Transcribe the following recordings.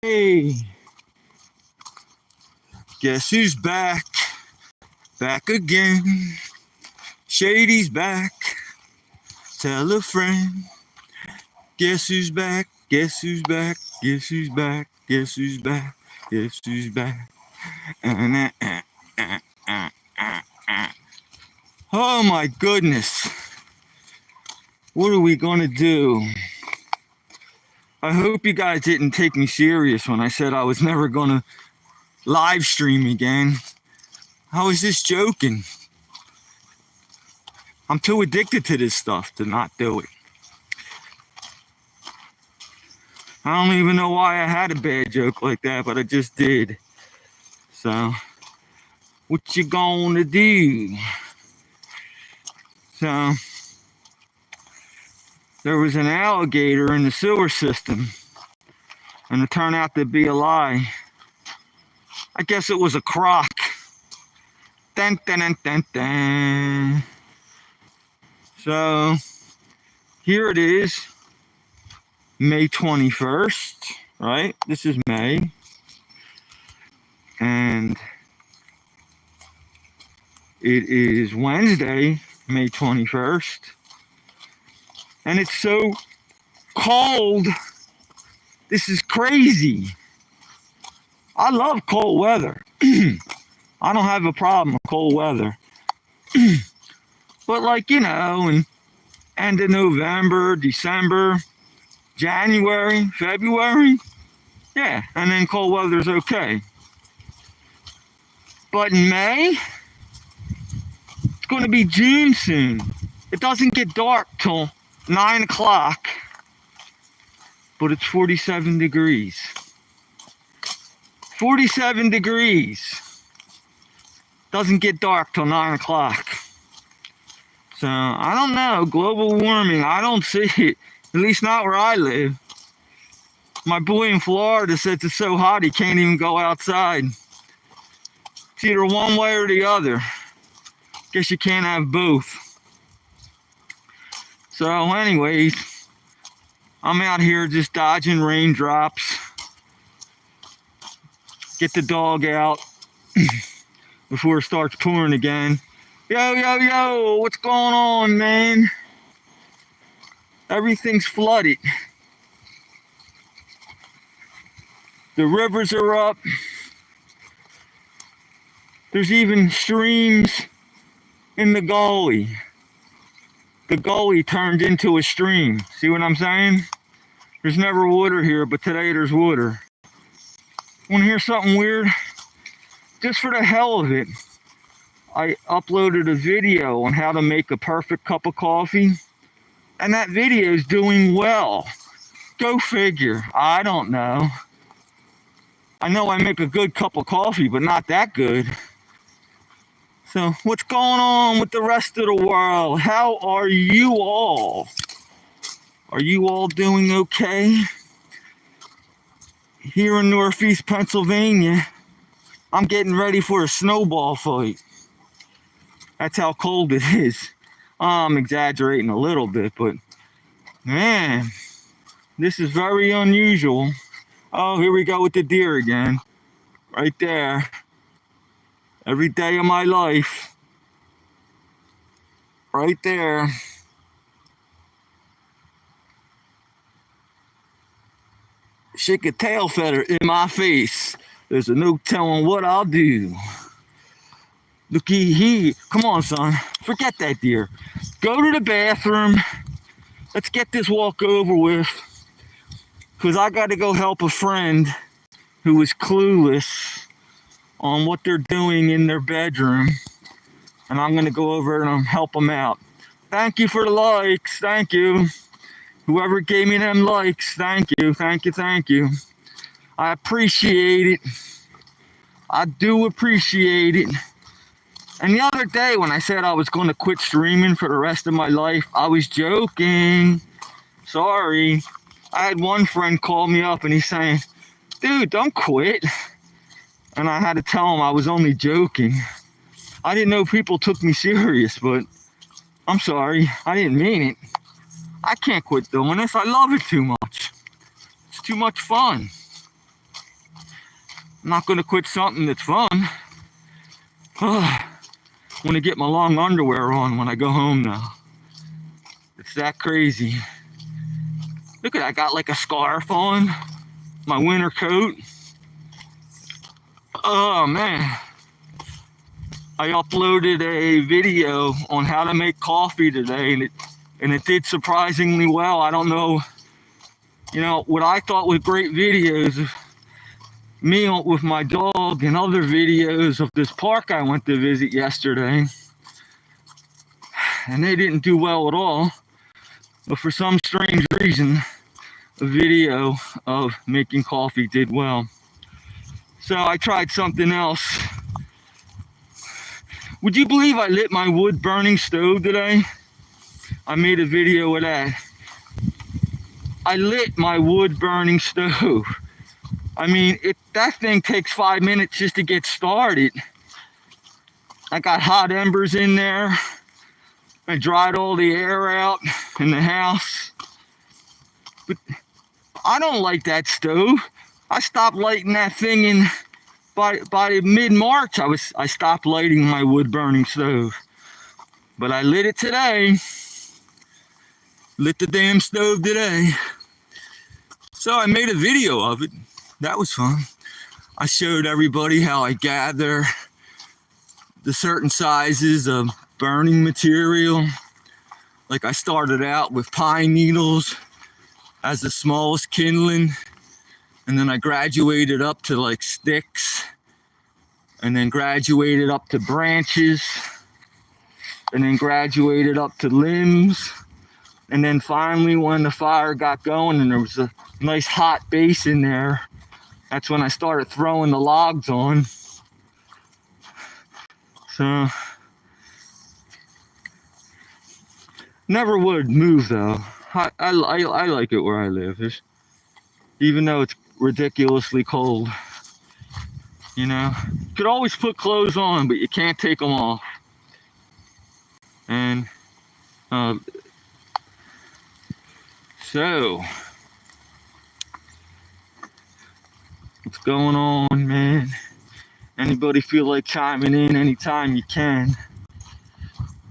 Hey, guess who's back? Back again. Shady's back. Tell a friend. Guess who's back? Guess who's back? Guess who's back? Guess who's back? Guess who's back? Oh my goodness. What are we gonna do? I hope you guys didn't take me serious when I said I was never gonna live stream again. I was just joking. I'm too addicted to this stuff to not do it. I don't even know why I had a bad joke like that, but I just did. So, what you gonna do? So, there was an alligator in the sewer system, and it turned out to be a lie. I guess it was a croc. Dun, dun, dun, dun, dun. So, here it is, May 21st, right? This is May. And it is Wednesday, May 21st. And it's so cold. This is crazy. I love cold weather. I don't have a problem with cold weather. But like, you know, in end of November, December, January, February, yeah, and then cold weather's okay. But in May, it's going to be June soon. It doesn't get dark till 9 o'clock, but it's 47 degrees. 47 degrees. Doesn't get dark till 9 o'clock. So, I don't know, global warming, I don't see it, at least not where I live. My boy in Florida says it's so hot he can't even go outside. It's either one way or the other. Guess you can't have both. So anyways, I'm out here just dodging raindrops. Get the dog out before it starts pouring again. Yo, yo, yo, what's going on, man? Everything's flooded. The rivers are up. There's even streams in the gully. The gully turned into a stream. See what I'm saying? There's never water here, but today there's water. Want to hear something weird? Just for the hell of it, I uploaded a video on how to make a perfect cup of coffee, and that video is doing well. Go figure. I don't know. I know I make a good cup of coffee, but not that good. So what's going on with the rest of the world? How are you all? Are you all doing okay? Here in Northeast Pennsylvania, I'm getting ready for a snowball fight. That's how cold it is. I'm exaggerating a little bit, but man, this is very unusual. Oh, here we go with the deer again. Right there. Every day of my life. Right there. Shake a tail feather in my face. There's no telling what I'll do. Looky here. Come on, son. Forget that deer. Go to the bathroom. Let's get this walk over with. Because I got to go help a friend who is clueless on what they're doing in their bedroom. And I'm going to go over and help them out. Thank you for the likes. Thank you. Whoever gave me them likes, thank you. Thank you. Thank you. I appreciate it. I do appreciate it. And the other day when I said I was going to quit streaming for the rest of my life, I was joking. Sorry. I had one friend call me up and he's saying, dude, don't quit. And I had to tell him I was only joking. I didn't know people took me serious, but I'm sorry. I didn't mean it. I can't quit doing this. I love it too much. It's too much fun. I'm not gonna quit something that's fun. I want to get my long underwear on when I go home now. It's that crazy. Look at that, I got like a scarf on, my winter coat. Oh man. I uploaded a video on how to make coffee today, and it did surprisingly well. I don't know, what I thought was great videos of me with my dog and other videos of this park I went to visit yesterday, and they didn't do well at all. But for some strange reason, a video of making coffee did well. So I tried something else. Would you believe I lit my wood burning stove today? I made a video of that. I lit my wood burning stove. I mean, that thing takes 5 minutes just to get started. I got hot embers in there. I dried all the air out in the house. But I don't like that stove. I stopped lighting that thing in by mid-March. I stopped lighting my wood burning stove. But I lit it today. Lit the damn stove today. So I made a video of it. That was fun. I showed everybody how I gather the certain sizes of burning material. Like I started out with pine needles as the smallest kindling, and then I graduated up to like sticks, and then graduated up to branches, and then graduated up to limbs. And then finally, when the fire got going and there was a nice hot base in there, that's when I started throwing the logs on. So, never would move though. I like it where I live, even though it's ridiculously cold. You could always put clothes on, but you can't take them off. And so, what's going on, man? Anybody feel like chiming in anytime you can?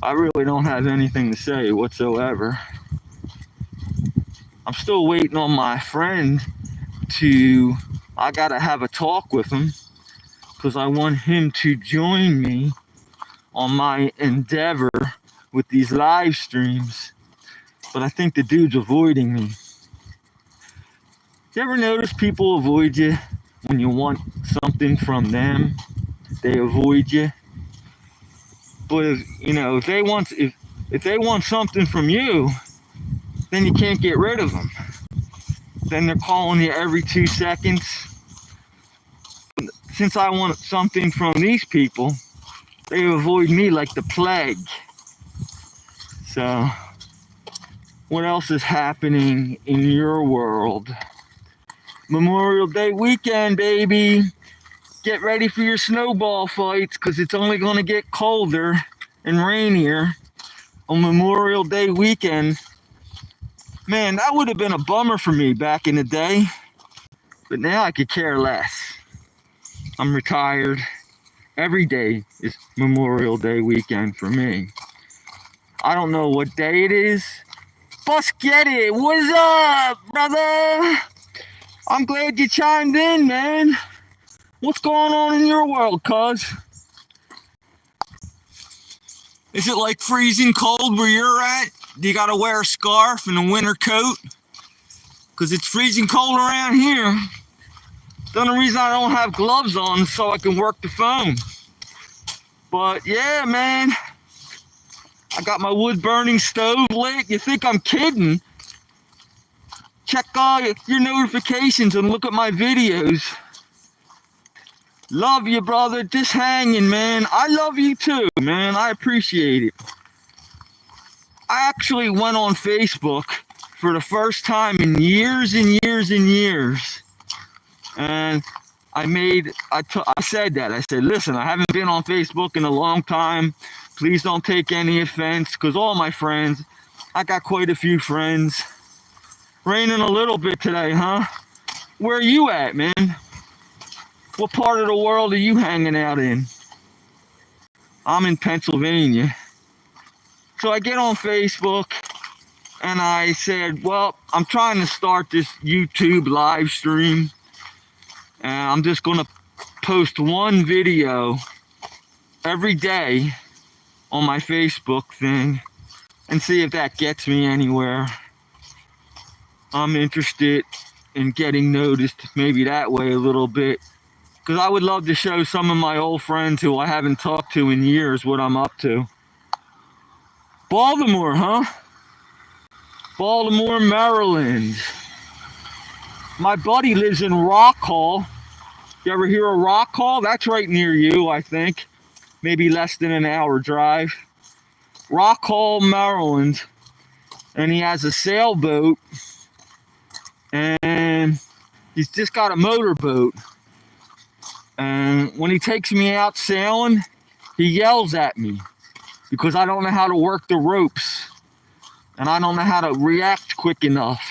I really don't have anything to say whatsoever. I'm still waiting on my friend I gotta have a talk with him, because I want him to join me on my endeavor with these live streams. But I think the dude's avoiding me. You ever notice people avoid you when you want something from them? They avoid you. But if they want something from you, then you can't get rid of them. Then they're calling you every 2 seconds. Since I want something from these people, they avoid me like the plague. So, what else is happening in your world? Memorial Day weekend, baby. Get ready for your snowball fights, because it's only going to get colder and rainier on Memorial Day weekend. Man, that would have been a bummer for me back in the day. But now I could care less. I'm retired. Every day is Memorial Day weekend for me. I don't know what day it is. Bus get it. What's up, brother? I'm glad you chimed in, man. What's going on in your world, cuz? Is it like freezing cold where you're at? Do you gotta wear a scarf and a winter coat? Because it's freezing cold around here. The only reason I don't have gloves on is so I can work the phone. But yeah, man. I got my wood burning stove lit. You think I'm kidding? Check all your notifications and look at my videos. Love you, brother. Just hanging, man. I love you too, man. I appreciate it. I actually went on Facebook for the first time in years and years and years. And I said that. I said, listen, I haven't been on Facebook in a long time. Please don't take any offense, because all my friends, I got quite a few friends. Raining a little bit today, huh? Where are you at, man? What part of the world are you hanging out in? I'm in Pennsylvania. So I get on Facebook and I said, well, I'm trying to start this YouTube live stream. And I'm just going to post one video every day on my Facebook thing and see if that gets me anywhere. I'm interested in getting noticed maybe that way a little bit, because I would love to show some of my old friends who I haven't talked to in years what I'm up to. Baltimore, huh? Baltimore, Maryland. My buddy lives in Rock Hall. You ever hear of Rock Hall? That's right near you, I think. Maybe less than an hour drive. Rock Hall, Maryland. And he has a sailboat. And he's just got a motorboat. And when he takes me out sailing, he yells at me because I don't know how to work the ropes. And I don't know how to react quick enough.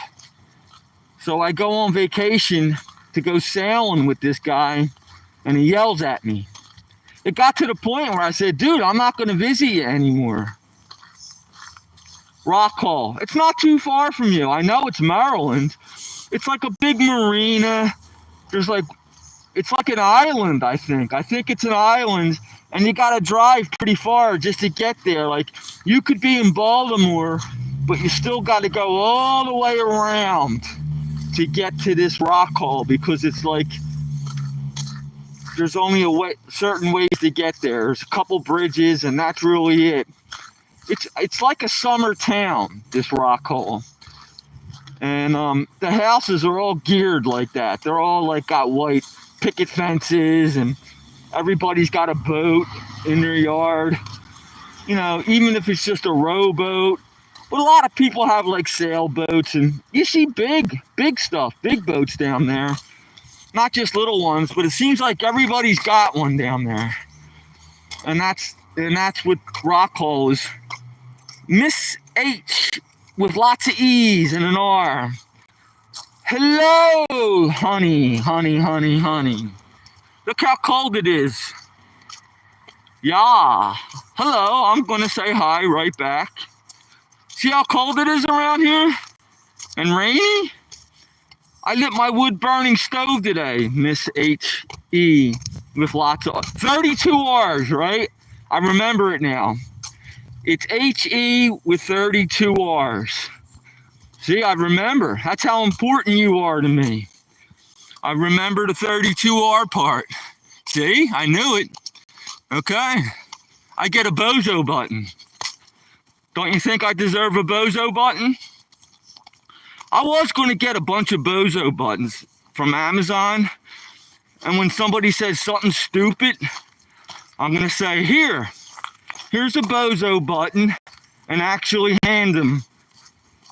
So I go on vacation to go sailing with this guy, and he yells at me. It got to the point where I said, dude, I'm not going to visit you anymore. Rock Hall. It's not too far from you. I know it's Maryland. It's like a big marina. It's like an island, I think. I think it's an island, and you got to drive pretty far just to get there. Like, you could be in Baltimore, but you still got to go all the way around to get to this Rock Hall, because it's like there's only certain ways to get there. There's a couple bridges, and that's really it. It's like a summer town, this Rock Hall. And the houses are all geared like that. They're all like got white picket fences, and everybody's got a boat in their yard. You know, even if it's just a rowboat. But a lot of people have like sailboats, and you see big stuff, big boats down there. Not just little ones, but it seems like everybody's got one down there. And that's what Rock Hall is. Miss H with lots of E's and an R. Hello, honey. Look how cold it is. Yeah. Hello, I'm gonna say hi right back. See how cold it is around here? And rainy? I lit my wood-burning stove today, Miss H.E. with lots of 32 R's, right? I remember it now. It's H.E. with 32 R's. See, I remember. That's how important you are to me. I remember the 32R part. See, I knew it. Okay. I get a bozo button. Don't you think I deserve a bozo button? I was going to get a bunch of bozo buttons from Amazon. And when somebody says something stupid, I'm going to say, here's a bozo button, and actually hand them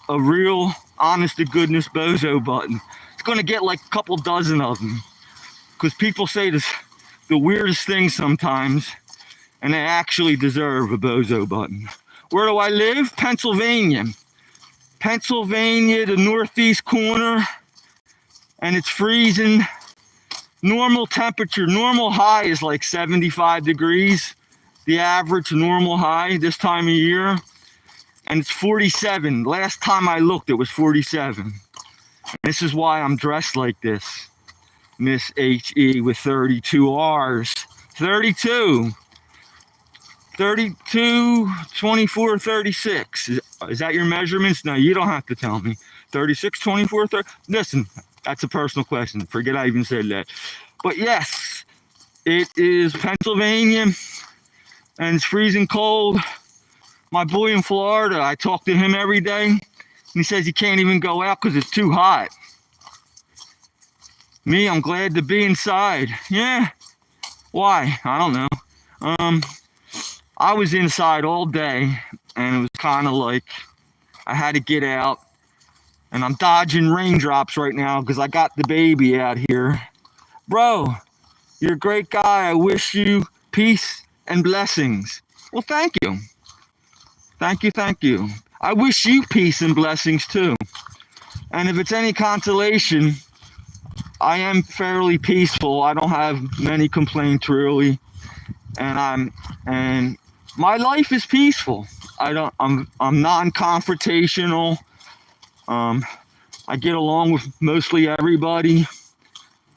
a real, honest-to-goodness bozo button. It's going to get like a couple dozen of them. Because people say the weirdest things sometimes, and they actually deserve a bozo button. Where do I live? Pennsylvania. Pennsylvania, the northeast corner, and it's freezing. Normal temperature, normal high is like 75 degrees. The average normal high this time of year. And it's 47. Last time I looked, it was 47. This is why I'm dressed like this. Miss H.E. with 32 R's. 32. 32, 24, 36. Is that your measurements? No, you don't have to tell me. 36, 24, 30. Listen, that's a personal question. Forget I even said that. But yes, it is Pennsylvania, and it's freezing cold. My boy in Florida, I talk to him every day, and he says he can't even go out because it's too hot. Me, I'm glad to be inside. Yeah. Why? I don't know. I was inside all day, and it was kind of like I had to get out, and I'm dodging raindrops right now because I got the baby out here. Bro, you're a great guy. I wish you peace and blessings. Well, thank you. Thank you. I wish you peace and blessings too. And if it's any consolation, I am fairly peaceful. I don't have many complaints really, and my life is peaceful. I'm non-confrontational. I get along with mostly everybody.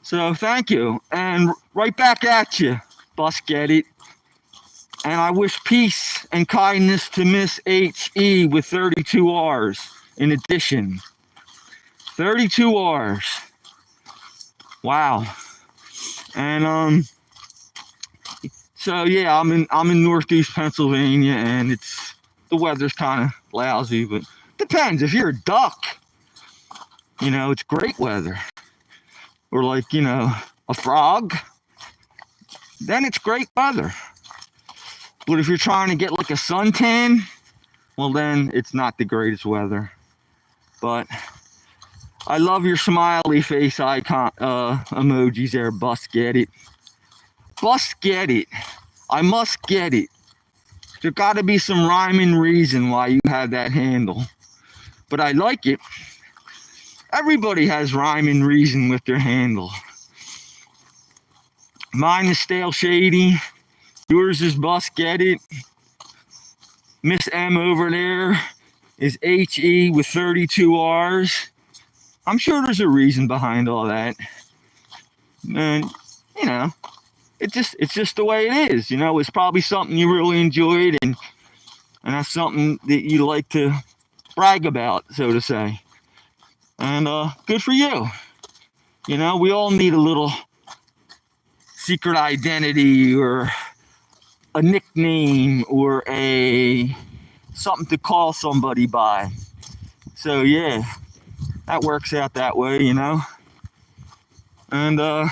So thank you, and right back at you, Bus Get It. And I wish peace and kindness to Miss H.E. with 32 R's in addition. 32 R's. Wow. And so yeah, I'm in Northeast Pennsylvania, and the weather's kind of lousy, but depends. If you're a duck, it's great weather. Or like, a frog, then it's great weather. But if you're trying to get like a suntan, well then it's not the greatest weather. But I love your smiley face icon emojis there, Bus Get It. Bus Get It. I must get it. There gotta be some rhyme and reason why you have that handle. But I like it. Everybody has rhyme and reason with their handle. Mine is Stale Shady. Yours is Bus Get It. Miss M over there is HE with 32 R's. I'm sure there's a reason behind all that. And, it's just the way it is. It's probably something you really enjoyed, and that's something that you like to brag about, so to say. And good for you. We all need a little secret identity, or a nickname, or something to call somebody by. So yeah, that works out that way, And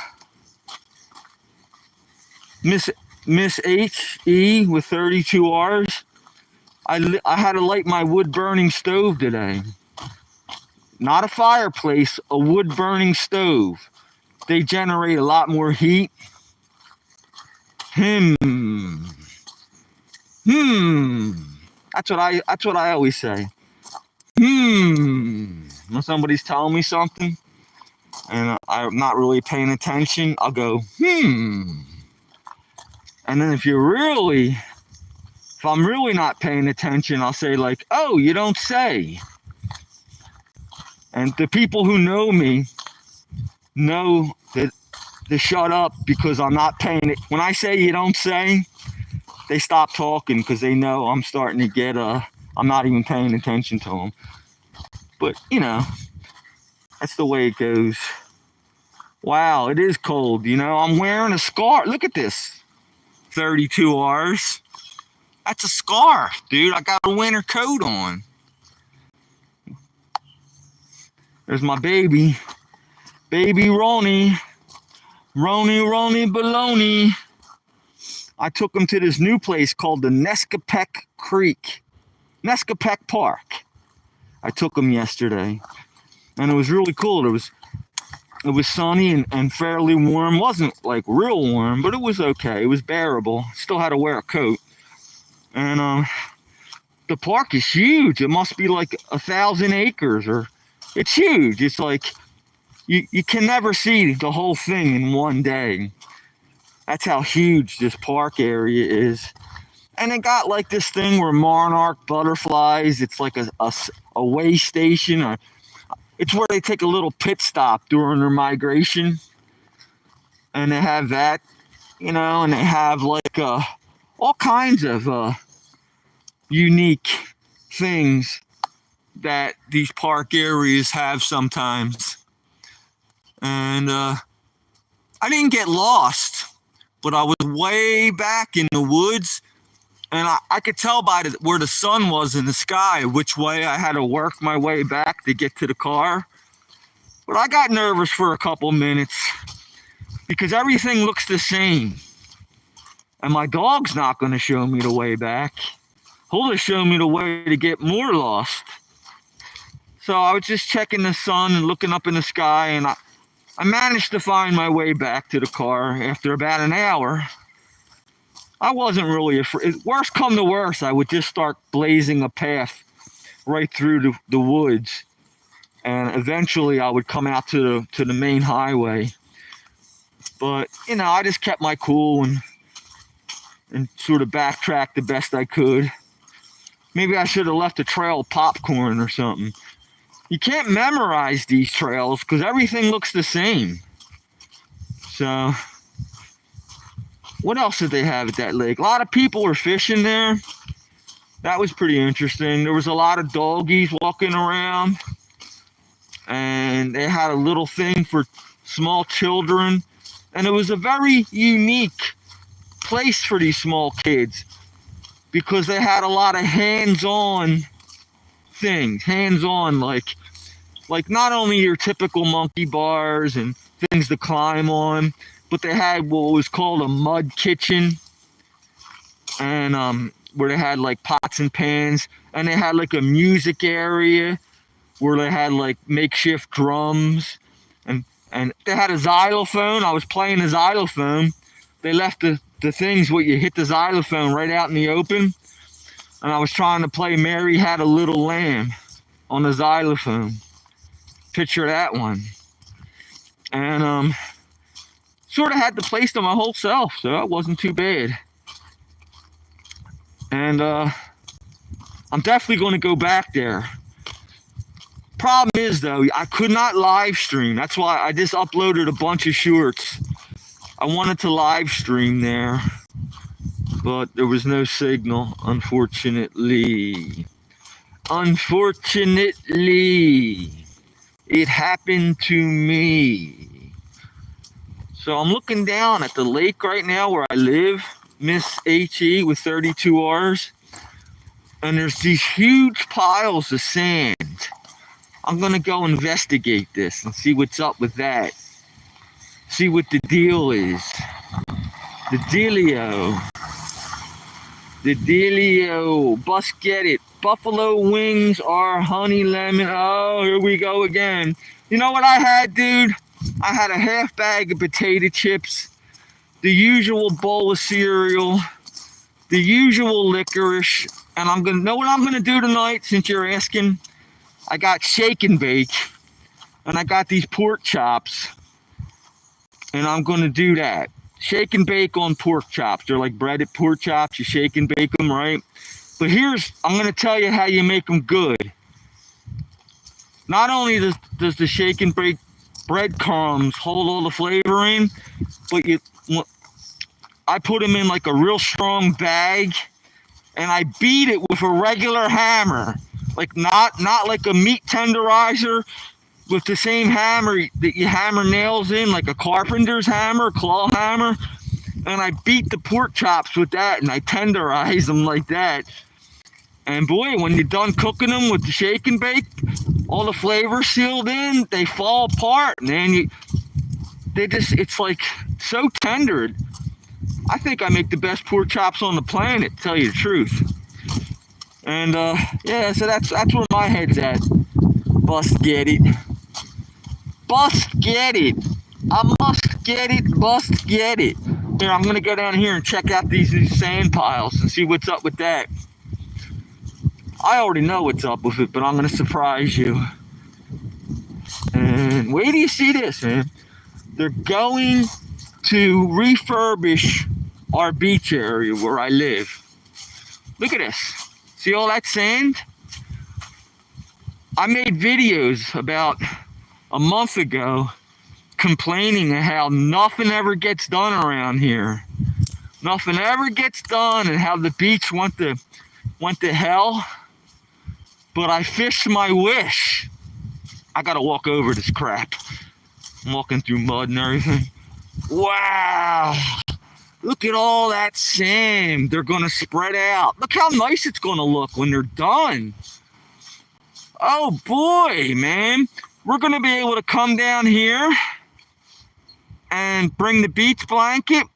Miss H.E. with 32 R's. I had to light my wood burning stove today. Not a fireplace, a wood burning stove. They generate a lot more heat. That's what I always say. When somebody's telling me something and I'm not really paying attention, I'll go, And then if I'm really not paying attention, I'll say like, oh, you don't say. And the people who know me know that to shut up because I'm not paying it. When I say you don't say, they stop talking because they know I'm starting to get, I'm not even paying attention to them. But, that's the way it goes. Wow, it is cold, I'm wearing a scarf. Look at this. 32 R's. That's a scarf, dude. I got a winter coat on. There's my baby. Baby Roni. Roni Baloney. I took him to this new place called the Nescapec Park. I took him yesterday. And it was really cool. It was sunny and fairly warm. Wasn't like real warm, but it was okay. It was bearable. Still had to wear a coat. And the park is huge. It must be like 1,000 acres, or it's huge. It's like you can never see the whole thing in one day. That's how huge this park area is. And it got like this thing where monarch butterflies, it's like a way station, or it's where they take a little pit stop during their migration. And they have that, and they have like all kinds of unique things that these park areas have sometimes. And I didn't get lost, but I was way back in the woods, and I could tell by where the sun was in the sky which way I had to work my way back to get to the car. But I got nervous for a couple minutes because everything looks the same. And my dog's not going to show me the way back. He'll just show me the way to get more lost. So I was just checking the sun and looking up in the sky, and I managed to find my way back to the car after about an hour. I wasn't really afraid. Worst come to worst, I would just start blazing a path right through the woods. and eventually I would come out to the main highway. But you know, I just kept my cool and sort of backtracked the best I could. Maybe I should have left a trail of popcorn or something. You can't memorize these trails because everything looks the same. So, what else did they have at that lake? A lot of people were fishing there. That was pretty interesting. There was a lot of doggies walking around. And they had a little thing for small children. And it was a very unique place for these small kids because they had a lot of hands-on things. Hands-on, like not only your typical monkey bars and things to climb on, but they had what was called a mud kitchen, and where they had like pots and pans, and they had like a music area where they had like makeshift drums, and they had a xylophone. I was playing the xylophone. They left the things where you hit the xylophone right out in the open, and I was trying to play Mary Had a Little Lamb on the xylophone. Picture that one. And sort of had the place to my whole self, so that wasn't too bad. And I'm definitely going to go back there. Problem is, though, I could not live stream. That's why I just uploaded a bunch of shorts. I wanted to live stream there, but there was no signal, unfortunately. Unfortunately, it happened to me. So I'm looking down at the lake right now where I live, Miss HE with 32 R's, and there's these huge piles of sand. I'm going to go investigate this and see what's up with that. See what the deal is. The dealio. The dealio. Bus get it. Buffalo wings are honey lemon. Oh, here we go again. You know what I had, dude? I had a half bag of potato chips, the usual bowl of cereal, the usual licorice, and I'm going to know what I'm going to do tonight since you're asking. I got shake and bake, and I got these pork chops, and I'm going to do that. Shake and bake on pork chops. They're like breaded pork chops. You shake and bake them, right? But I'm going to tell you how you make them good. Not only does the shake and bake breadcrumbs hold all the flavor in, but I put them in like a real strong bag, and I beat it with a regular hammer. Like not like a meat tenderizer with the same hammer that you hammer nails in, like a carpenter's hammer, claw hammer. And I beat the pork chops with that, and I tenderize them like that. And boy, when you're done cooking them with the shake and bake, all the flavor sealed in, they fall apart, man. It's like so tender. I think I make the best pork chops on the planet, to tell you the truth. And yeah, so that's where my head's at. Bust get it. Bust get it. I must get it. Bust get it. Here, I'm gonna go down here and check out these sand piles and see what's up with that. I already know what's up with it, but I'm gonna surprise you. And wait till you see this, man. They're going to refurbish our beach area where I live. Look at this. See all that sand? I made videos about a month ago complaining how nothing ever gets done around here. Nothing ever gets done, and how the beach went to hell. But I fished my wish. I gotta walk over this crap. I'm walking through mud and everything. Wow! Look at all that sand. They're gonna spread out. Look how nice it's gonna look when they're done. Oh boy, man. We're gonna be able to come down here and bring the beach blanket,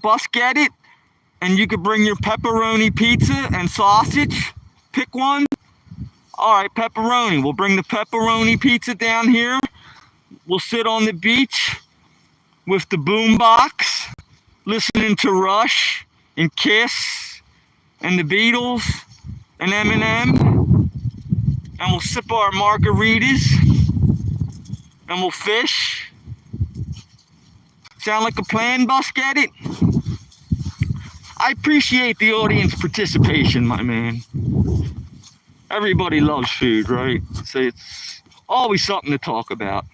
bus get it, and you could bring your pepperoni pizza and sausage. Pick one. All right, pepperoni. We'll bring the pepperoni pizza down here. We'll sit on the beach with the boombox, listening to Rush and Kiss and the Beatles and Eminem, and we'll sip our margaritas and we'll fish. Sound like a plan, Bus? Get it? I appreciate the audience participation, my man. Everybody loves food, right? So it's always something to talk about.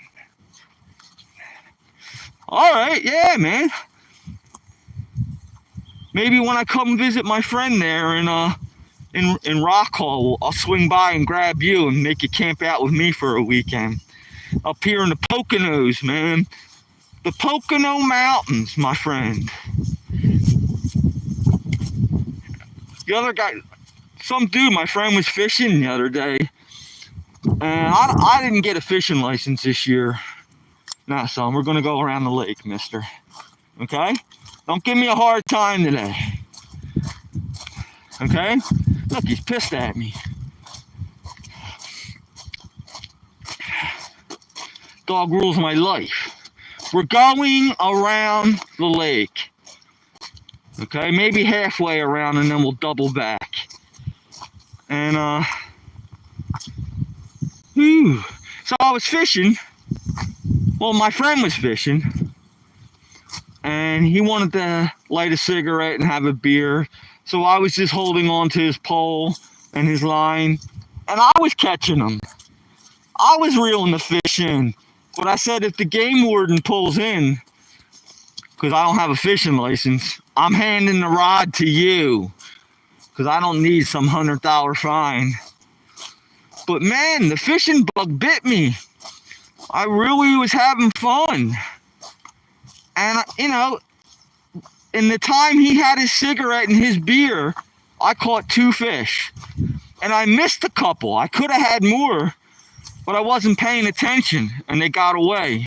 All right, yeah, man. Maybe when I come visit my friend there in Rockhall, I'll swing by and grab you and make you camp out with me for a weekend. Up here in the Poconos, man. The Pocono Mountains, my friend. The other guy, some dude, my friend was fishing the other day. And I didn't get a fishing license this year. Nah, son, we're going to go around the lake, mister. Okay? Don't give me a hard time today. Okay? Look, he's pissed at me. Dog rules my life. We're going around the lake. Okay, maybe halfway around and then we'll double back. And, so I was fishing. Well, my friend was fishing. And he wanted to light a cigarette and have a beer. So I was just holding on to his pole and his line. And I was catching them. I was reeling the fish in. But I said, if the game warden pulls in, because I don't have a fishing license, I'm handing the rod to you. Because I don't need some $100 fine. But man, the fishing bug bit me. I really was having fun. And, you know, in the time he had his cigarette and his beer, I caught 2 fish. And I missed a couple. I could have had more. But I wasn't paying attention, and they got away.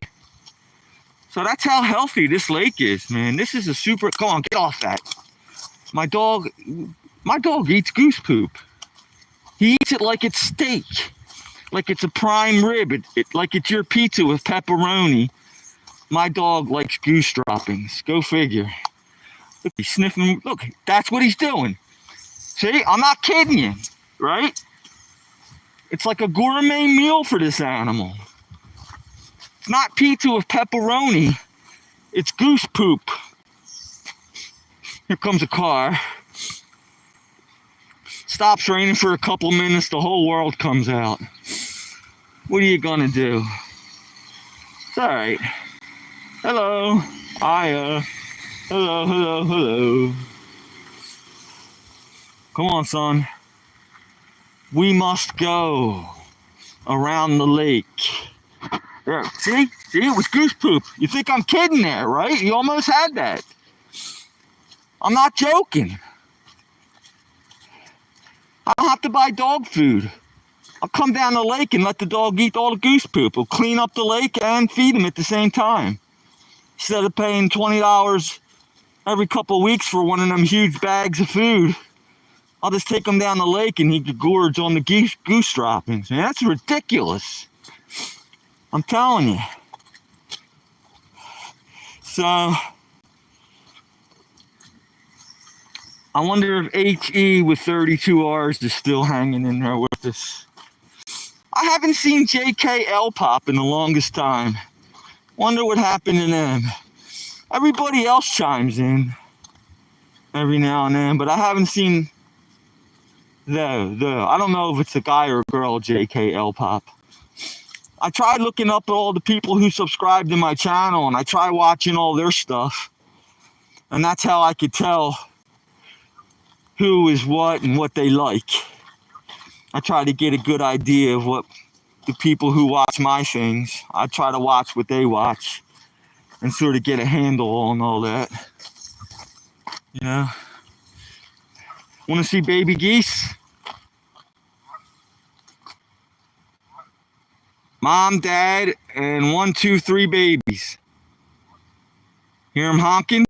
So that's how healthy this lake is, man. This is a super... Come on, get off that. My dog eats goose poop. He eats it like it's steak. Like it's a prime rib. Like it's your pizza with pepperoni. My dog likes goose droppings. Go figure. Look, he's sniffing. Look, that's what he's doing. See, I'm not kidding you, right? It's like a gourmet meal for this animal. It's not pizza with pepperoni. It's goose poop. Here comes a car. Stops raining for a couple minutes. The whole world comes out. What are you gonna do? It's all right. Hello. Hiya. Hello, hello, hello. Come on, son. We must go around the lake. There, see, it was goose poop. You think I'm kidding there, right? You almost had that. I'm not joking. I don't have to buy dog food. I'll come down the lake and let the dog eat all the goose poop. We'll clean up the lake and feed him at the same time. Instead of paying $20 every couple of weeks for one of them huge bags of food, I'll just take him down the lake and he could gorge on the goose droppings. Man, that's ridiculous. I'm telling you. So, I wonder if HE with 32 R's is still hanging in there with us. I haven't seen JKL pop in the longest time. Wonder what happened to them. Everybody else chimes in every now and then, but I haven't seen I don't know if it's a guy or a girl, JKL pop. I tried looking up all the people who subscribe to my channel, and I try watching all their stuff. And that's how I could tell who is what and what they like. I try to get a good idea of what the people who watch my things, I try to watch what they watch and sort of get a handle on all that. You know? Want to see baby geese? Mom, Dad, and 1, 2, 3 babies. Hear them honking?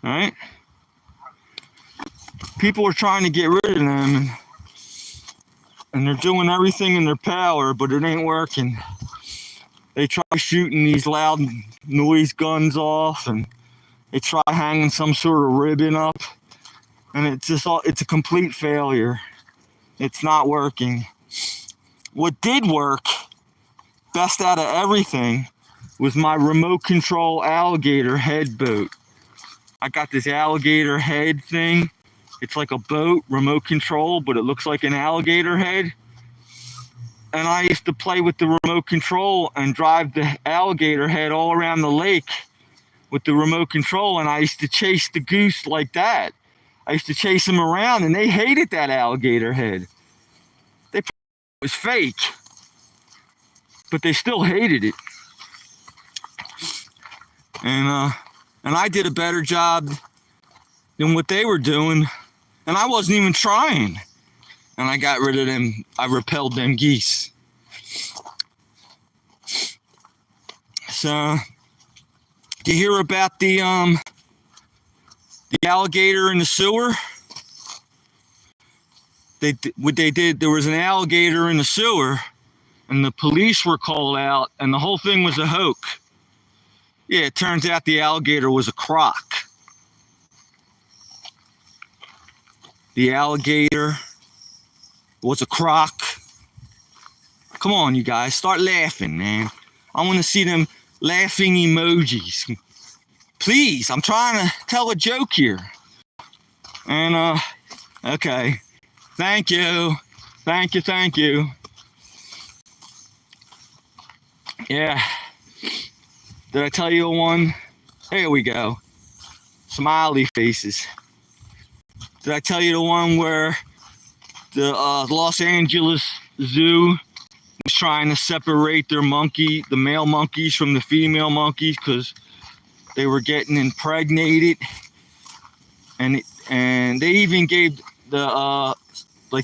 All right? People are trying to get rid of them, and they're doing everything in their power, but it ain't working. They try shooting these loud noise guns off, and they try hanging some sort of ribbon up, and it's a complete failure. It's not working. what did work best out of everything was my remote control alligator head boat. I got this alligator head thing. It's like a boat, remote control, but it looks like an alligator head. And I used to play with the remote control and drive the alligator head all around the lake with the remote control. And I used to chase the goose like that. I used to chase them around, and they hated that alligator head. They thought it was fake, but they still hated it. And I did a better job than what they were doing, and I wasn't even trying. And I got rid of them. I repelled them geese. So, do you hear about the alligator in the sewer? What they did, there was an alligator in the sewer, and the police were called out, and the whole thing was a hoax. Yeah, it turns out the alligator was a croc. The alligator was a croc. Come on, you guys, start laughing, man. I want to see them laughing emojis. Please, I'm trying to tell a joke here. And, okay. Thank you. Thank you. Yeah. Did I tell you one? There we go. Smiley faces. Did I tell you the one where the Los Angeles Zoo was trying to separate their the male monkeys from the female monkeys because they were getting impregnated, and they even gave the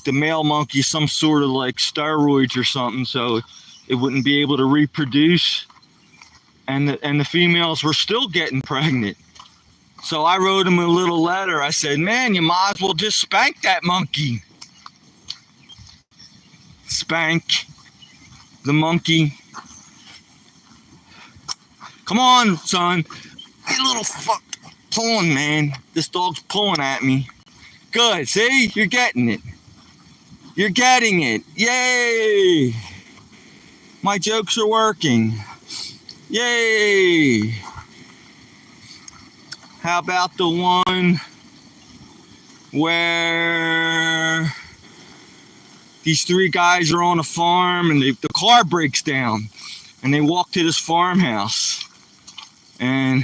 the male monkey some sort of like steroids or something so it wouldn't be able to reproduce, and the females were still getting pregnant. So I wrote him a little letter. I said, man, you might as well just spank that monkey. Spank the monkey. Come on, son. Hey, little fuck. Pulling, man. This dog's pulling at me. Good. See? You're getting it. You're getting it. Yay. My jokes are working. Yay. How about the one where these three guys are on a farm and the car breaks down and they walk to this farmhouse and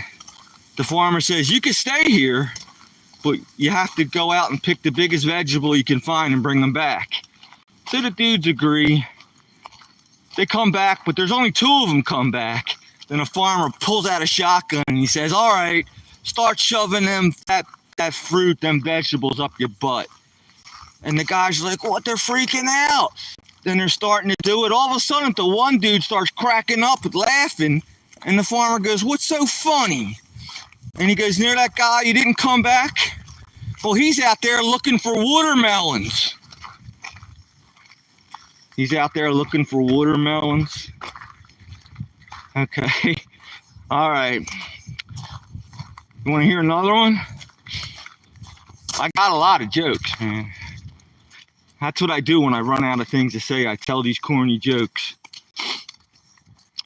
the farmer says, you can stay here, but you have to go out and pick the biggest vegetable you can find and bring them back. So the dudes agree. They come back, but there's only two of them come back. Then a farmer pulls out a shotgun and he says, all right, start shoving that fruit, them vegetables up your butt. And the guys are like, what? They're freaking out. Then they're starting to do it. All of a sudden, the one dude starts cracking up with laughing. And the farmer goes, what's so funny? And he goes, near that guy, you didn't come back? Well, he's out there looking for watermelons. He's out there looking for watermelons. Okay. All right. You want to hear another one? I got a lot of jokes, man. That's what I do when I run out of things to say. I tell these corny jokes.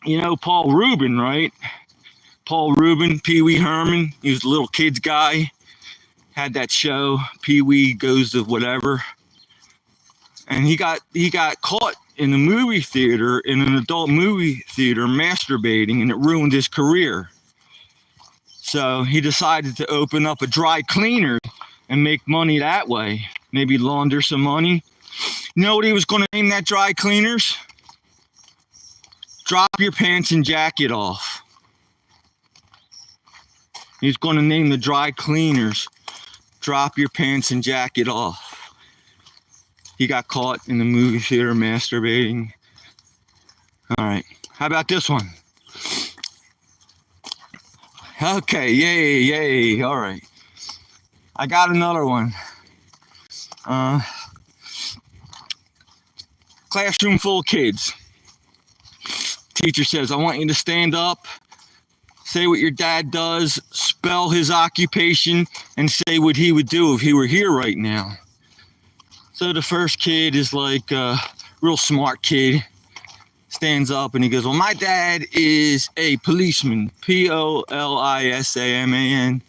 You know Paul Rubin, right? Paul Rubin, Pee Wee Herman. He was a little kids guy. Had that show, Pee Wee Goes to Whatever. And he got caught in a movie theater, in an adult movie theater, masturbating, and it ruined his career. So he decided to open up a dry cleaner and make money that way. Maybe launder some money. You know what he was going to name that dry cleaners? Drop Your Pants and Jacket Off. He's going to name the dry cleaners Drop Your Pants and Jacket Off. He got caught in the movie theater masturbating. All right. How about this one? Okay. Yay. All right. I got another one. Classroom full of kids. Teacher says, I want you to stand up, say what your dad does, spell his occupation, and say what he would do if he were here right now. So the first kid is like, real smart kid, stands up and he goes, well, my dad is a policeman, Polisaman.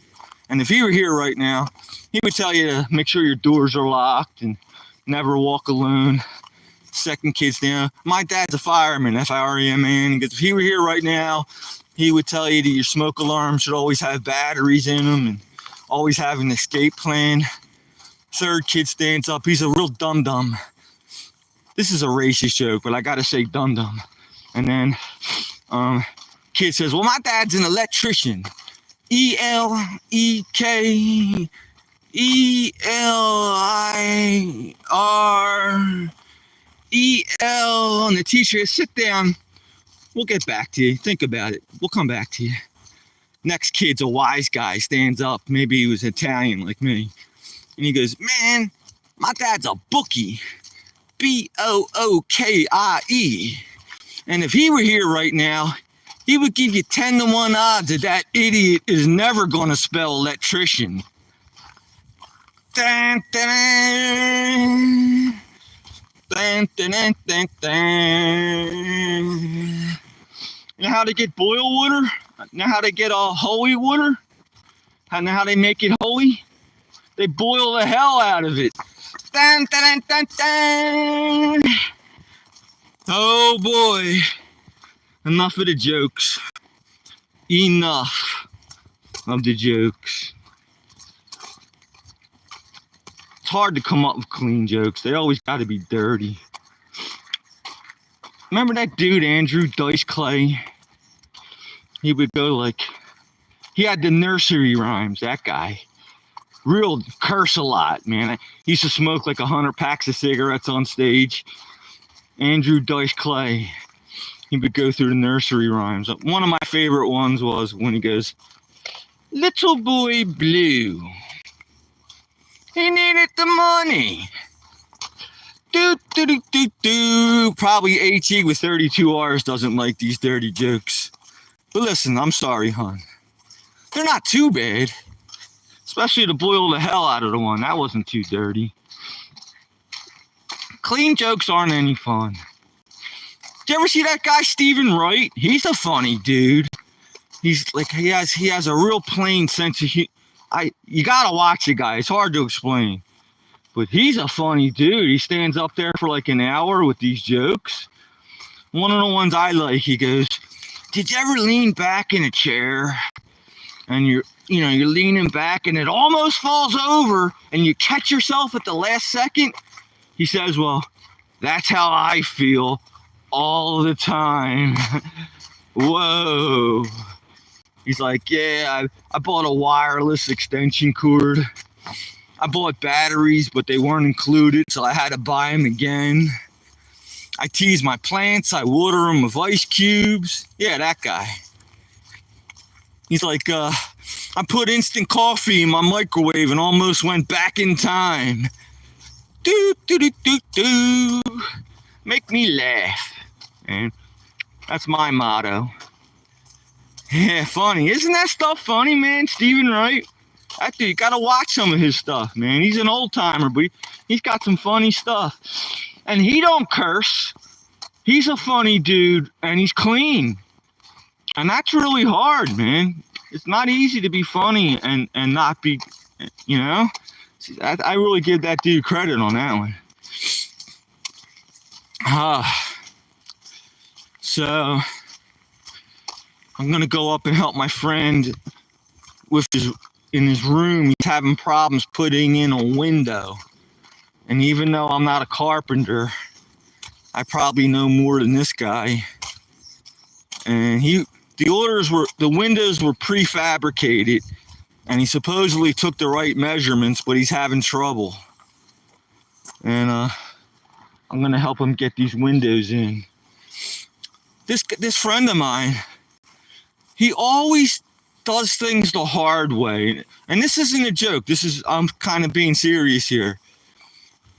And if he were here right now, he would tell you to make sure your doors are locked and never walk alone. Second kid stand up, my dad's a fireman, Fireman. He goes, if he were here right now, he would tell you that your smoke alarm should always have batteries in them and always have an escape plan. Third kid stands up, he's a real dum-dum. This is a racist joke, but I gotta say dum-dum. And then kid says, well, my dad's an electrician. Elektrier. And the teacher says, sit down. We'll get back to you. Think about it. We'll come back to you. Next kid's a wise guy, stands up. Maybe he was Italian like me. And he goes, man, my dad's a bookie. Bookie. And if he were here right now, he would give you 10-to-1 odds that that idiot is never going to spell electrician. Dun, dun, dun, dun, dun, dun, dun. You know how to get boil water? You know how to get holy water? You know how they make it holy? They boil the hell out of it. Dun, dun, dun, dun. Oh boy. Enough of the jokes. Enough of the jokes. It's hard to come up with clean jokes. They always got to be dirty. Remember that dude, Andrew Dice Clay? He would go like, he had the nursery rhymes, that guy. Real curse a lot, man. He used to smoke like 100 packs of cigarettes on stage. Andrew Dice Clay. He would go through the nursery rhymes. One of my favorite ones was when he goes, little boy blue. He needed the money. Do, do, do, do, do. Probably HE with 32 R's doesn't like these dirty jokes. But listen, I'm sorry, hon. They're not too bad. Especially to boil the hell out of the one. That wasn't too dirty. Clean jokes aren't any fun. Did you ever see that guy, Stephen Wright? He's a funny dude. He's like, he has a real plain sense of humor. You gotta watch the guy. It's hard to explain. But he's a funny dude. He stands up there for like an hour with these jokes. One of the ones I like, he goes, did you ever lean back in a chair and you're leaning back and it almost falls over and you catch yourself at the last second? He says, well, that's how I feel all the time. Whoa. He's like, yeah, I bought a wireless extension cord. I bought batteries, but they weren't included, so I had to buy them again. I tease my plants. I water them with ice cubes. Yeah, that guy. He's like, I put instant coffee in my microwave and almost went back in time. Do, do, do, do, do. Make me laugh. And that's my motto. Yeah, funny. Isn't that stuff funny, man? Stephen Wright? That dude, you gotta watch some of his stuff, man. He's an old timer, but he's got some funny stuff. And he don't curse. He's a funny dude, and he's clean. And that's really hard, man. It's not easy to be funny and not be, you know? I really give that dude credit on that one. So I'm gonna go up and help my friend in his room. He's having problems putting in a window. And even though I'm not a carpenter, I probably know more than this guy. And the windows were prefabricated, and he supposedly took the right measurements, but he's having trouble. And I'm gonna help him get these windows in. This friend of mine, he always does things the hard way. And this isn't a joke. I'm kind of being serious here.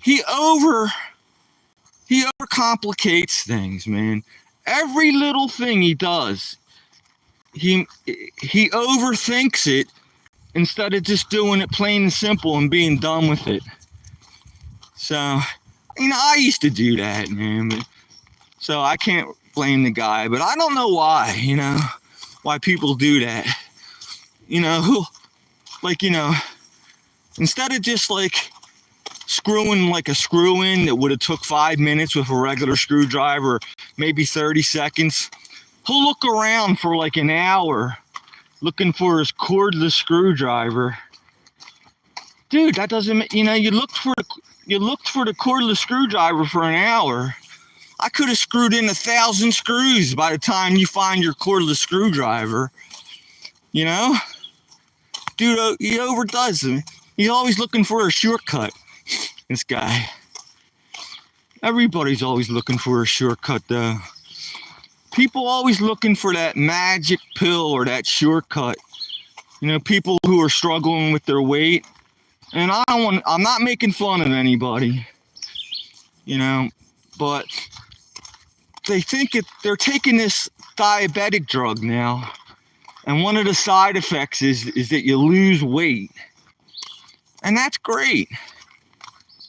He overcomplicates things, man. Every little thing he does, he overthinks it instead of just doing it plain and simple and being done with it. So I used to do that, man. So I can't blame the guy, but I don't know why, why people do that. Who, like, instead of just like screwing like a screw in that would have took 5 minutes with a regular screwdriver, maybe 30 seconds, he'll look around for like an hour looking for his cordless screwdriver. Dude, that doesn't, you looked for the cordless screwdriver for an hour. I could have screwed in 1,000 screws by the time you find your cordless screwdriver. Dude, he overdoes it. He's always looking for a shortcut, this guy. Everybody's always looking for a shortcut, though. People always looking for that magic pill or that shortcut. People who are struggling with their weight. And I'm not making fun of anybody, but they think they're taking this diabetic drug now. And one of the side effects is that you lose weight. And that's great.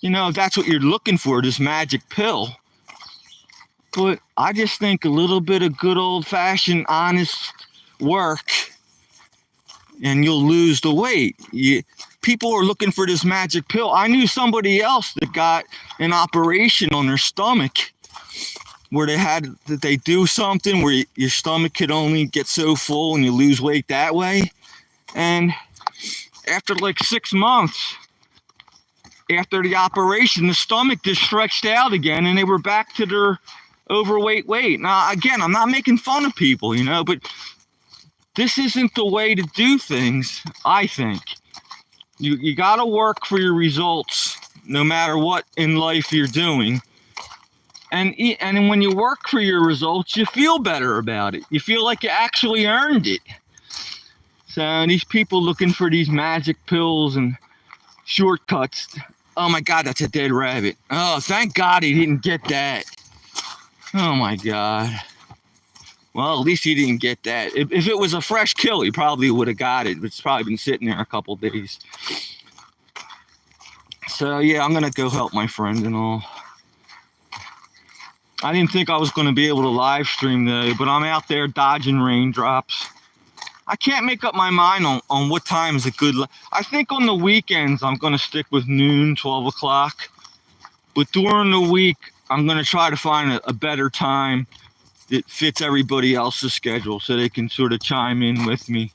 If that's what you're looking for, this magic pill. But I just think a little bit of good old-fashioned honest work and you'll lose the weight. People are looking for this magic pill. I knew somebody else that got an operation on their stomach where they do something where your stomach could only get so full and you lose weight that way. And after like 6 months after the operation, the stomach just stretched out again and they were back to their overweight weight. Now, again, I'm not making fun of people, but this isn't the way to do things, I think. You got to work for your results no matter what in life you're doing. And when you work for your results, you feel better about it. You feel like you actually earned it. So these people looking for these magic pills and shortcuts. Oh my God, that's a dead rabbit. Oh, thank God he didn't get that. Oh my God. Well, at least he didn't get that. If it was a fresh kill, he probably would have got it. It's probably been sitting there a couple days. So yeah, I'm gonna go help my friend and all. I didn't think I was gonna be able to live stream though, but I'm out there dodging raindrops. I can't make up my mind on what time is a good. I think on the weekends I'm gonna stick with noon, 12 o'clock. But during the week, I'm gonna try to find a better time that fits everybody else's schedule so they can sort of chime in with me.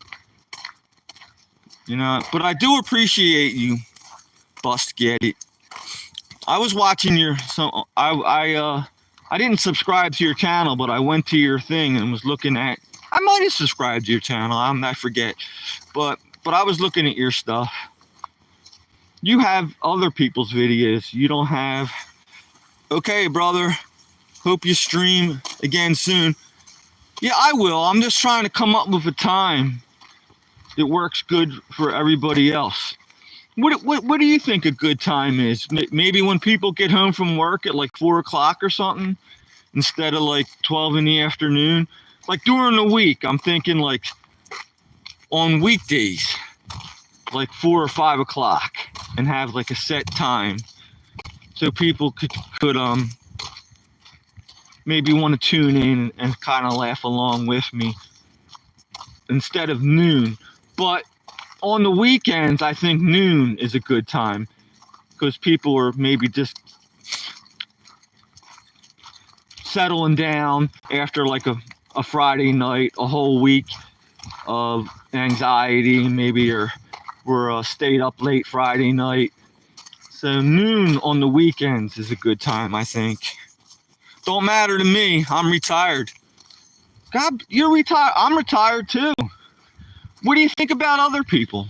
But I do appreciate you, Bust Get It. I was watching I didn't subscribe to your channel, but I went to your thing and was looking at, I might have subscribed to your channel, I forget. But I was looking at your stuff. You have other people's videos. You don't have, okay, brother. Hope you stream again soon. Yeah, I will. I'm just trying to come up with a time that works good for everybody else. What do you think a good time is? Maybe when people get home from work at like 4 o'clock or something, instead of like 12 in the afternoon. Like during the week, I'm thinking like on weekdays, like 4 or 5 o'clock, and have like a set time, so people could maybe want to tune in and kind of laugh along with me instead of noon. But on the weekends, I think noon is a good time because people are maybe just settling down after like a Friday night, a whole week of anxiety, maybe we're stayed up late Friday night. So noon on the weekends is a good time, I think. Don't matter to me. I'm retired. God, you're retired. I'm retired too. What do you think about other people?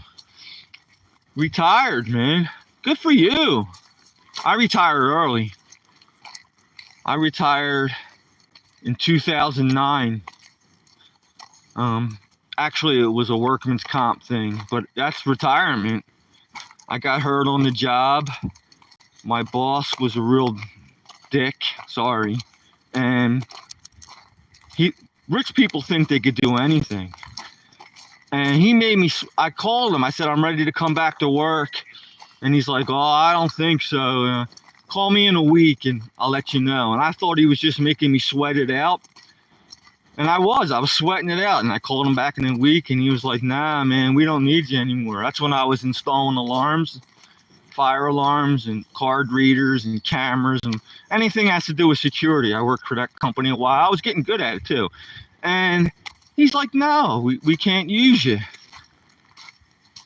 Retired, man. Good for you. I retired early. I retired in 2009. Actually, it was a workman's comp thing, but that's retirement. I got hurt on the job. My boss was a real dick, sorry, and rich people think they could do anything, and he made me, I called him, I said I'm ready to come back to work, and he's like, oh, I don't think so. call me in a week and I'll let you know. And I thought he was just making me sweat it out. And I was sweating it out. And I called him back in a week and he was like, nah, man, we don't need you anymore. That's when I was installing alarms, fire alarms and card readers and cameras and anything that has to do with security. I worked for that company a while. I was getting good at it too. And he's like, no, we can't use you.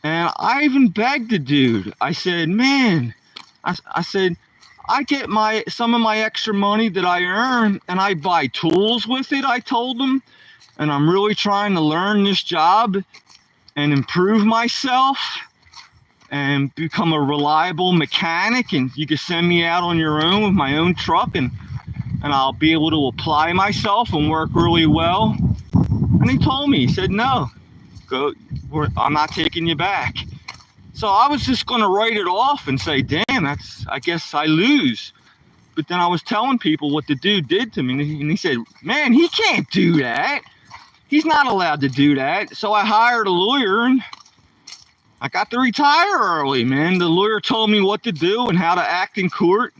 And I even begged the dude. I said, man, I said, I get some of my extra money that I earn and I buy tools with it, I told him. And I'm really trying to learn this job and improve myself and become a reliable mechanic. And you can send me out on your own with my own truck and I'll be able to apply myself and work really well. And he told me, he said, no, I'm not taking you back. So I was just going to write it off and say, damn, I guess I lose. But then I was telling people what the dude did to me. And he said, man, he can't do that. He's not allowed to do that. So I hired a lawyer and I got to retire early, man. The lawyer told me what to do and how to act in court.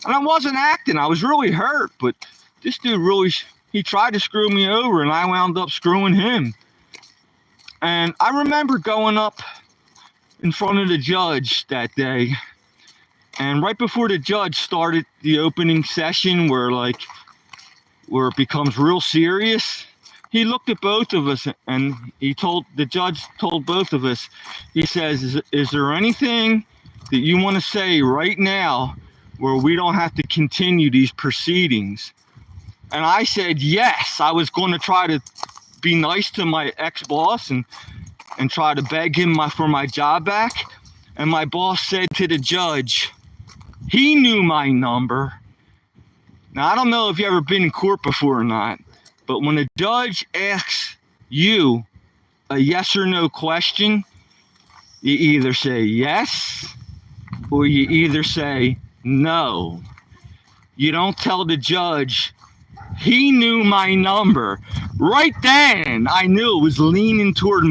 And I wasn't acting. I was really hurt. But this dude he tried to screw me over and I wound up screwing him. And I remember going up in front of the judge that day, and right before the judge started the opening session where it becomes real serious, he looked at both of us and the judge told both of us, he says, is there anything that you want to say right now where we don't have to continue these proceedings? And I said yes. I was going to try to be nice to my ex-boss and try to beg him for my job back. And my boss said to the judge, he knew my number. Now, I don't know if you've ever been in court before or not, but when a judge asks you a yes or no question, you either say yes or you either say no. You don't tell the judge, he knew my number. Right then, I knew it was leaning toward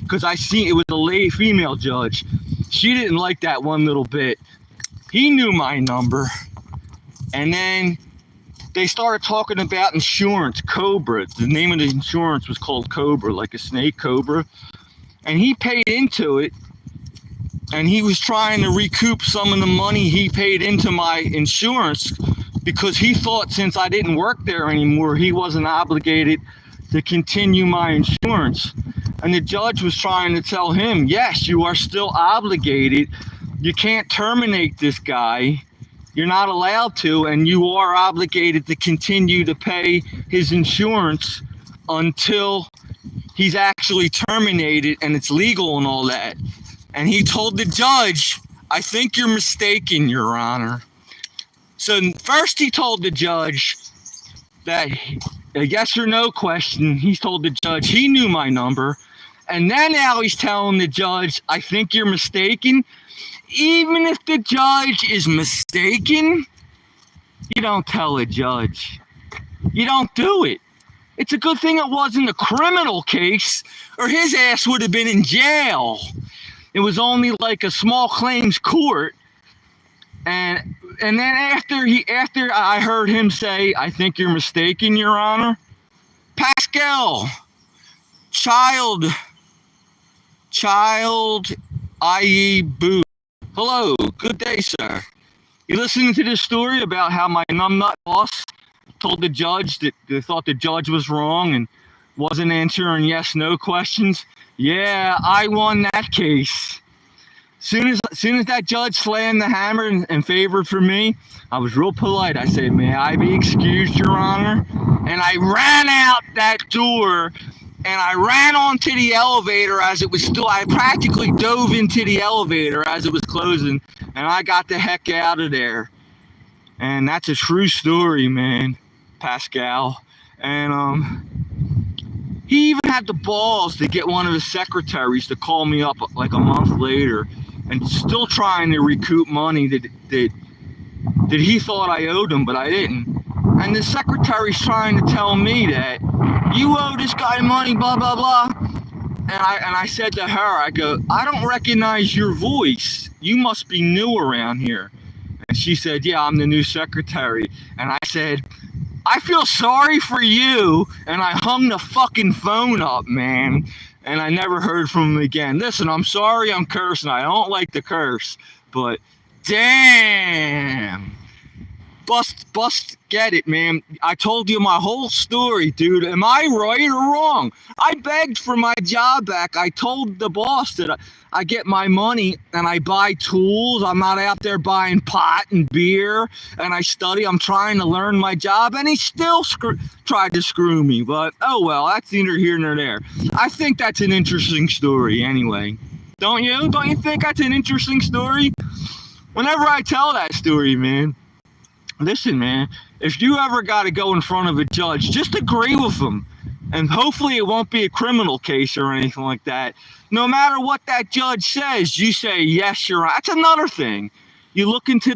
because I seen it was a female judge. She didn't like that one little bit. He knew my number. And then they started talking about insurance, Cobra. The name of the insurance was called Cobra, like a snake cobra. And he paid into it. And he was trying to recoup some of the money he paid into my insurance because he thought since I didn't work there anymore, he wasn't obligated to continue my insurance. And the judge was trying to tell him, yes, you are still obligated. You can't terminate this guy. You're not allowed to, and you are obligated to continue to pay his insurance until he's actually terminated and it's legal and all that. And he told the judge, I think you're mistaken, Your Honor. So first he told the judge that a yes or no question, he told the judge he knew my number. And then now he's telling the judge, I think you're mistaken. Even if the judge is mistaken, you don't tell a judge. You don't do it. It's a good thing it wasn't a criminal case or his ass would have been in jail. It was only like a small claims court. And then after I heard him say, I think you're mistaken, Your Honor, Pascal, child, i.e. boo. Hello, good day, sir. You listening to this story about how my numbnut boss told the judge that they thought the judge was wrong and wasn't answering yes/no questions? Yeah, I won that case. Soon as that judge slammed the hammer and favored for me, I was real polite. I said, may I be excused, Your Honor? And I ran out that door and I ran onto the elevator as it was I practically dove into the elevator as it was closing and I got the heck out of there. And that's a true story, man, Pascal. And he even had the balls to get one of his secretaries to call me up like a month later and still trying to recoup money that he thought I owed him, but I didn't. And the secretary's trying to tell me that you owe this guy money, blah, blah, blah. And I said to her, I go, I don't recognize your voice. You must be new around here. And she said, yeah, I'm the new secretary. And I said, I feel sorry for you. And I hung the fucking phone up, man. And I never heard from him again. Listen, I'm sorry I'm cursing. I don't like to curse. But damn. Bust, get it, man. I told you my whole story, dude. Am I right or wrong? I begged for my job back. I told the boss that I get my money and I buy tools. I'm not out there buying pot and beer, and I study. I'm trying to learn my job, and he still tried to screw me. But oh well, that's neither here nor there. I think that's an interesting story anyway. Don't you? Don't you think that's an interesting story? Whenever I tell that story, man, listen, man, if you ever got to go in front of a judge, just agree with them. And hopefully it won't be a criminal case or anything like that. No matter what that judge says, you say, yes, you're right. That's another thing. You look into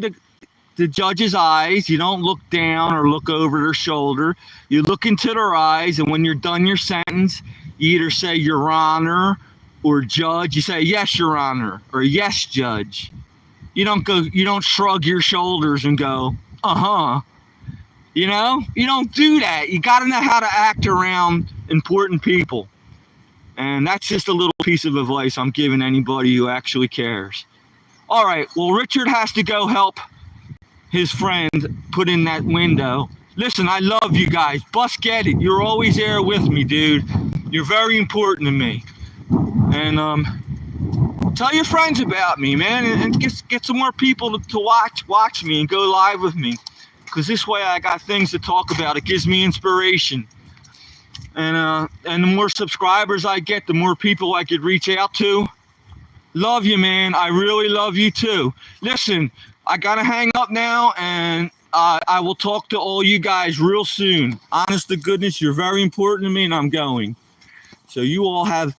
the judge's eyes. You don't look down or look over their shoulder. You look into their eyes, and when you're done your sentence, you either say, Your Honor, or Judge. You say, yes, Your Honor, or yes, Judge. You don't shrug your shoulders and go, uh-huh. You know, you don't do that. You got to know how to act around important people. And that's just a little piece of advice I'm giving anybody who actually cares. All right, well, Richard has to go help his friend put in that window. Listen, I love you guys. Bus, get it. You're always there with me, dude. You're very important to me. And tell your friends about me, man, and get some more people to watch me and go live with me. Because this way I got things to talk about. It gives me inspiration. And the more subscribers I get, the more people I could reach out to. Love you, man. I really love you too. Listen, I gotta hang up now, and I will talk to all you guys real soon. Honest to goodness, you're very important to me, and I'm going. So you all have